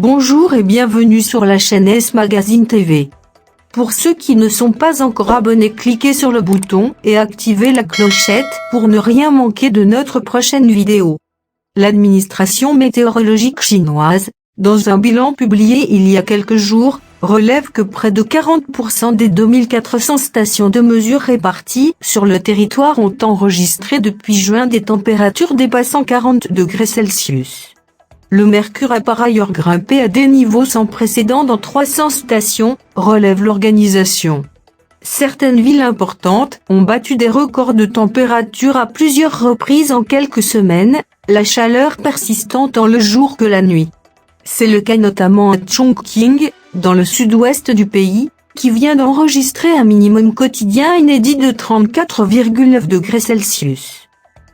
Bonjour et bienvenue sur la chaîne S Magazine TV. Pour ceux qui ne sont pas encore abonnés, cliquez sur le bouton et activez la clochette pour ne rien manquer de notre prochaine vidéo. L'administration météorologique chinoise, dans un bilan publié il y a quelques jours, relève que près de 40% des 2400 stations de mesure réparties sur le territoire ont enregistré depuis juin des températures dépassant 40 degrés Celsius. Le mercure a par ailleurs grimpé à des niveaux sans précédent dans 300 stations, relève l'organisation. Certaines villes importantes ont battu des records de température à plusieurs reprises en quelques semaines, la chaleur persistant tant le jour que la nuit. C'est le cas notamment à Chongqing, dans le sud-ouest du pays, qui vient d'enregistrer un minimum quotidien inédit de 34,9 degrés Celsius.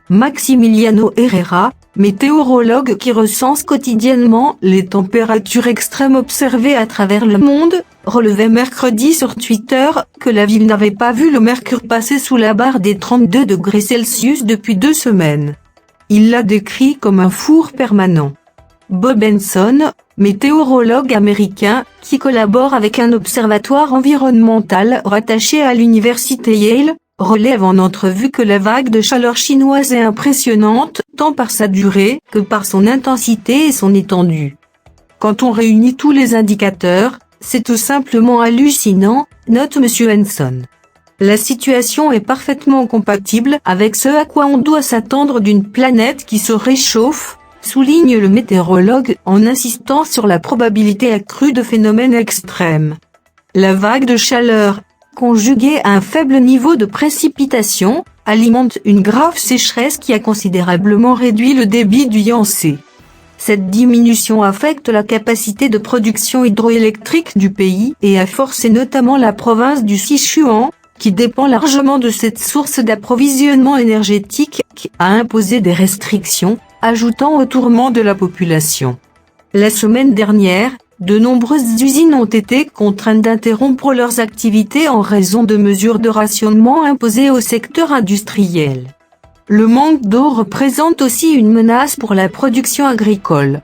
Maximiliano Herrera, météorologue qui recense quotidiennement les températures extrêmes observées à travers le monde, relevait mercredi sur Twitter que la ville n'avait pas vu le mercure passer sous la barre des 32 degrés Celsius depuis 2 semaines. Il l'a décrit comme un four permanent. Bob Henson, météorologue américain, qui collabore avec un observatoire environnemental rattaché à l'université Yale, relève en entrevue que la vague de chaleur chinoise est impressionnante, tant par sa durée que par son intensité et son étendue. Quand on réunit tous les indicateurs, c'est tout simplement hallucinant, note M. Henson. La situation est parfaitement compatible avec ce à quoi on doit s'attendre d'une planète qui se réchauffe, souligne le météorologue en insistant sur la probabilité accrue de phénomènes extrêmes. La vague de chaleur, conjuguée à un faible niveau de précipitation, alimente une grave sécheresse qui a considérablement réduit le débit du Yangtze. Cette diminution affecte la capacité de production hydroélectrique du pays et a forcé notamment la province du Sichuan, qui dépend largement de cette source d'approvisionnement énergétique, à imposer des restrictions, ajoutant au tourment de la population. La semaine dernière, de nombreuses usines ont été contraintes d'interrompre leurs activités en raison de mesures de rationnement imposées au secteur industriel. Le manque d'eau représente aussi une menace pour la production agricole.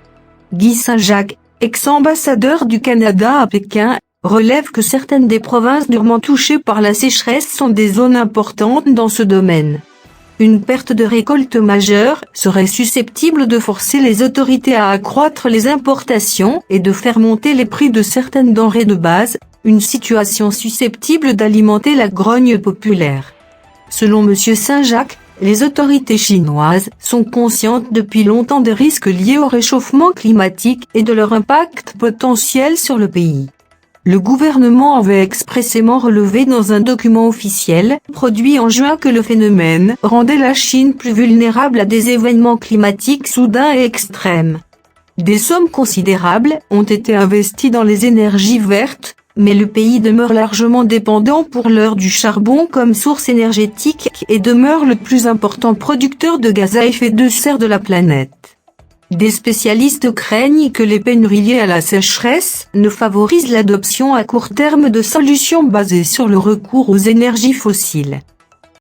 Guy Saint-Jacques, ex-ambassadeur du Canada à Pékin, relève que certaines des provinces durement touchées par la sécheresse sont des zones importantes dans ce domaine. Une perte de récolte majeure serait susceptible de forcer les autorités à accroître les importations et de faire monter les prix de certaines denrées de base, une situation susceptible d'alimenter la grogne populaire. Selon M. Saint-Jacques, les autorités chinoises sont conscientes depuis longtemps des risques liés au réchauffement climatique et de leur impact potentiel sur le pays. Le gouvernement avait expressément relevé dans un document officiel, produit en juin, que le phénomène rendait la Chine plus vulnérable à des événements climatiques soudains et extrêmes. Des sommes considérables ont été investies dans les énergies vertes, mais le pays demeure largement dépendant pour l'heure du charbon comme source énergétique et demeure le plus important producteur de gaz à effet de serre de la planète. Des spécialistes craignent que les pénuries liées à la sécheresse ne favorisent l'adoption à court terme de solutions basées sur le recours aux énergies fossiles.